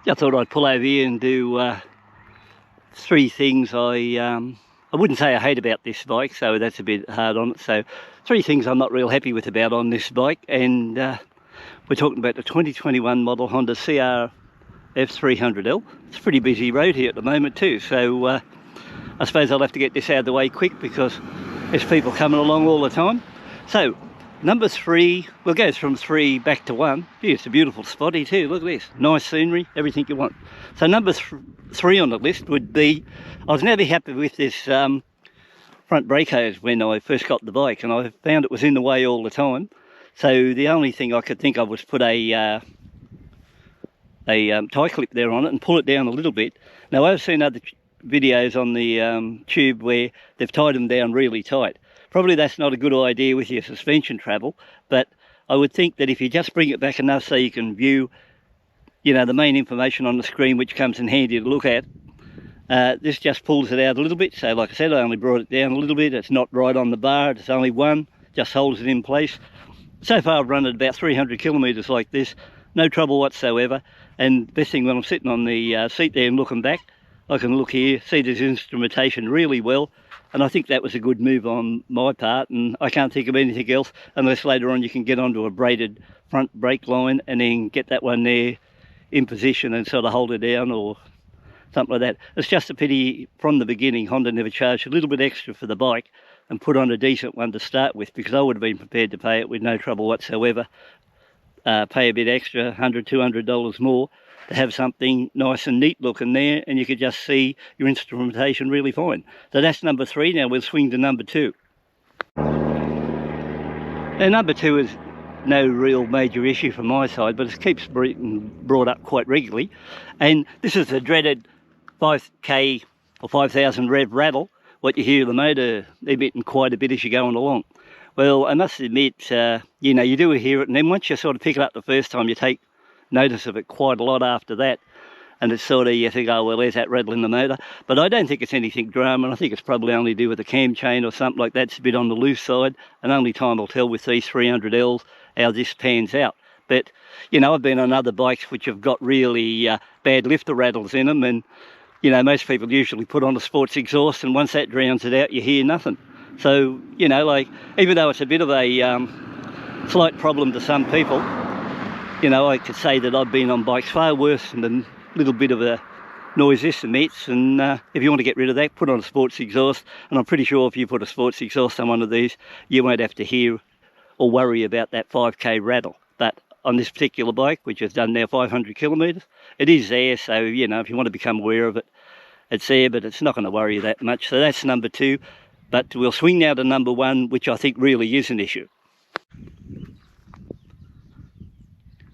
I thought I'd pull over here and do three things I wouldn't say I hate about this bike, so that's a bit hard on it. So three things I'm not real happy with about on this bike, and we're talking about the 2021 model Honda CRF300l. It's a pretty busy road here at the moment too, so I suppose I'll have to get this out of the way quick because there's people coming along all the time. So number three, we'll go from three back to one. Gee, it's a beautiful spot here too, look at this. Nice scenery, everything you want. So number three on the list would be, I was never happy with this front brake hose when I first got the bike, and I found it was in the way all the time. So the only thing I could think of was put a tie clip there on it and pull it down a little bit. Now I've seen other videos on the tube where they've tied them down really tight. Probably that's not a good idea with your suspension travel, but I would think that if you just bring it back enough so you can view, you know, the main information on the screen, which comes in handy to look at, this just pulls it out a little bit. So like I said, I only brought it down a little bit. It's not right on the bar, it's only one, just holds it in place. So far I've run it about 300 kilometres like this, no trouble whatsoever. And best thing, when I'm sitting on the seat there and looking back, I can look here, see this instrumentation really well, and I think that was a good move on my part, and I can't think of anything else unless later on you can get onto a braided front brake line and then get that one there in position and sort of hold it down or something like that. It's just a pity from the beginning Honda never charged a little bit extra for the bike and put on a decent one to start with, because I would have been prepared to pay it with no trouble whatsoever. Pay a bit extra, $100, $200 more, to have something nice and neat looking there, and you could just see your instrumentation really fine. So that's number three. Now we'll swing to number two. Now number two is no real major issue from my side, but it keeps being brought up quite regularly, and this is the dreaded 5k or 5,000 rev rattle, what you hear the motor emitting quite a bit as you're going along. Well, I must admit, you know, you do hear it, and then once you sort of pick it up the first time, you take notice of it quite a lot after that, and it's sort of, you think, oh well, there's that rattle in the motor. But I don't think it's anything drama, and I think it's probably only to do with the cam chain or something like that. It's a bit on the loose side, and only time will tell with these 300Ls how this pans out. But you know, I've been on other bikes which have got really bad lifter rattles in them, and you know, most people usually put on a sports exhaust, and once that drowns it out, you hear nothing. So you know, like, even though it's a bit of a slight problem to some people, you know, I could say that I've been on bikes far worse than the little bit of a noise this emits, and if you want to get rid of that, put on a sports exhaust, and I'm pretty sure if you put a sports exhaust on one of these, you won't have to hear or worry about that 5k rattle. But on this particular bike, which has done now 500 kilometres, it is there, so you know, if you want to become aware of it, it's there, but it's not going to worry you that much. So that's number two, but we'll swing now to number one, which I think really is an issue.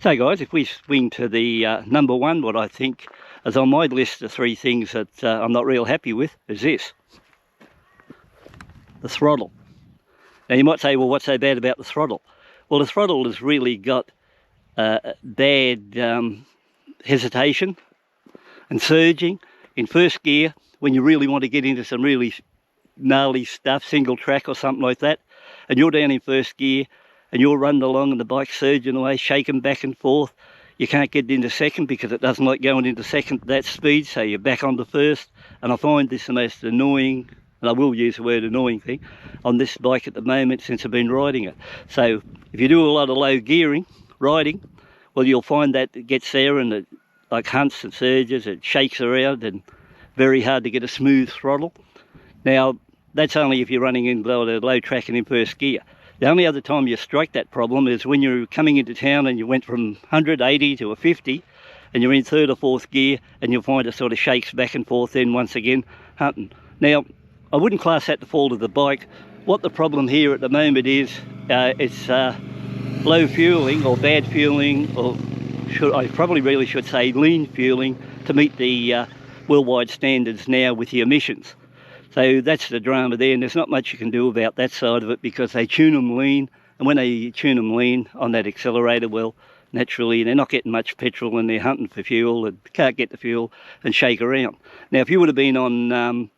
So guys, if we swing to the number one, what I think is on my list of three things that I'm not real happy with is this: the throttle. Now you might say, well, what's so bad about the throttle? Well, the throttle has really got bad hesitation and surging in first gear when you really want to get into some really gnarly stuff, single track or something like that, and you're down in first gear, and you're running along and the bike's surging away, shaking back and forth. You can't get into second because it doesn't like going into second at that speed, so you're back on the first. And I find this the most annoying, and I will use the word annoying thing, on this bike at the moment since I've been riding it. So if you do a lot of low gearing, riding, well, you'll find that it gets there and it like hunts and surges, it shakes around, and very hard to get a smooth throttle. Now, that's only if you're running in low track and in first gear. The only other time you strike that problem is when you're coming into town and you went from 180 to a 50 and you're in third or fourth gear, and you'll find it sort of shakes back and forth then once again hunting. Now, I wouldn't class that the fault of the bike. What the problem here at the moment is, it's low fueling or bad fueling, or I probably really should say lean fueling, to meet the worldwide standards now with the emissions. So that's the drama there, and there's not much you can do about that side of it because they tune them lean, and when they tune them lean on that accelerator, well, naturally they're not getting much petrol and they're hunting for fuel and can't get the fuel and shake around. Now, if you would have been on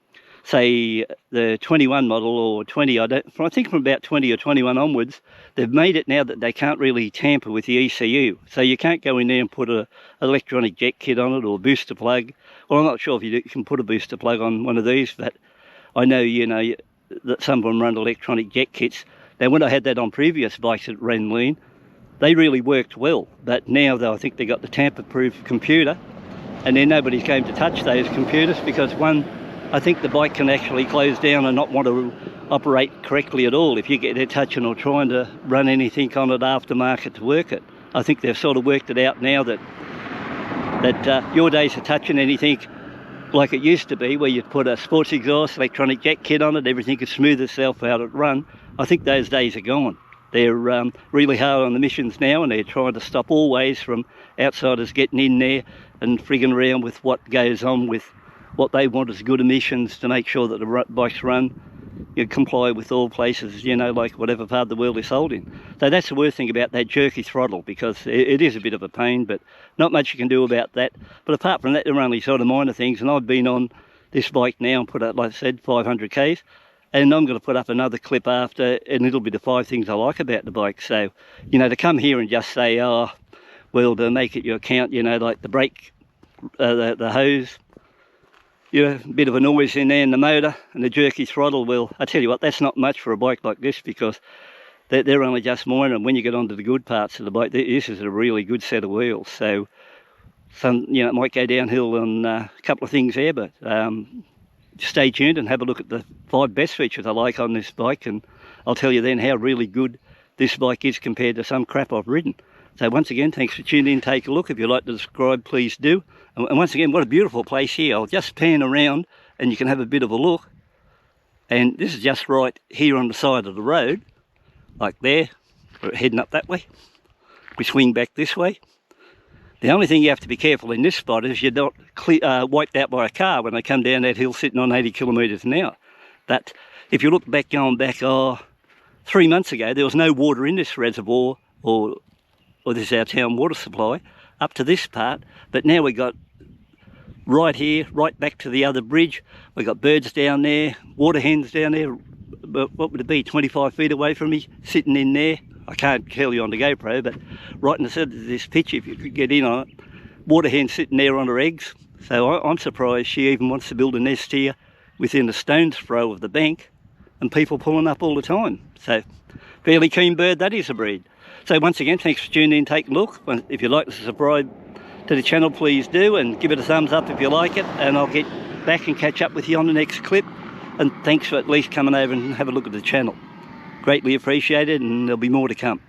say the 21 model or 20, I think from about 20 or 21 onwards, they've made it now that they can't really tamper with the ECU. So you can't go in there and put an electronic jet kit on it or a booster plug. Well, I'm not sure if you can put a booster plug on one of these, but I know, you know, that some of them run electronic jet kits. Now, when I had that on previous bikes that ran lean, they really worked well. But now, though, I think they got the tamper-proof computer, and then nobody's going to touch those computers because, one, I think the bike can actually close down and not want to operate correctly at all if you get there touching or trying to run anything on it aftermarket to work it. I think they've sort of worked it out now that your days of touching anything like it used to be, where you'd put a sports exhaust, electronic jet kit on it, everything could smooth itself out at run. I think those days are gone. They're really hard on the emissions now, and they're trying to stop all ways from outsiders getting in there and frigging around with what goes on with what they want as good emissions to make sure that the bikes run, you comply with all places, you know, like whatever part of the world they're sold in. So that's the worst thing about that jerky throttle, because it is a bit of a pain, but not much you can do about that. But apart from that, there are only sort of minor things, and I've been on this bike now and put out, like I said, 500 Ks, and I'm going to put up another clip after, and it'll be the 5 things I like about the bike. So, you know, to come here and just say, oh, well, to make it your account, you know, like the brake, the hose, you know, a bit of a noise in there in the motor and the jerky throttle. Well, I tell you what, that's not much for a bike like this, because they're only just minor, and when you get onto the good parts of the bike, this is a really good set of wheels. So, you know, it might go downhill on a couple of things there, but stay tuned and have a look at the 5 best features I like on this bike, and I'll tell you then how really good this bike is compared to some crap I've ridden. So once again, thanks for tuning in. Take a look. If you'd like to subscribe, please do. And once again, what a beautiful place here. I'll just pan around and you can have a bit of a look. And this is just right here on the side of the road, like there. We're heading up that way. We swing back this way. The only thing you have to be careful in this spot is you're not wiped out by a car when they come down that hill sitting on 80 kilometres an hour. But if you look back, going back 3 months ago, there was no water in this reservoir, or this is our town water supply, up to this part. But now we got right here, right back to the other bridge. We got birds down there, water hens down there. What would it be, 25 feet away from me, sitting in there. I can't tell you on the GoPro, but right in the centre of this picture, if you could get in on it, water hen sitting there on her eggs. So I'm surprised she even wants to build a nest here within a stone's throw of the bank, and people pulling up all the time. So fairly keen bird that is, a breed. So once again, thanks for tuning in. Take a look. If you'd like to subscribe to the channel, please do, and give it a thumbs up if you like it, and I'll get back and catch up with you on the next clip. And thanks for at least coming over and have a look at the channel. Greatly appreciated, and there'll be more to come.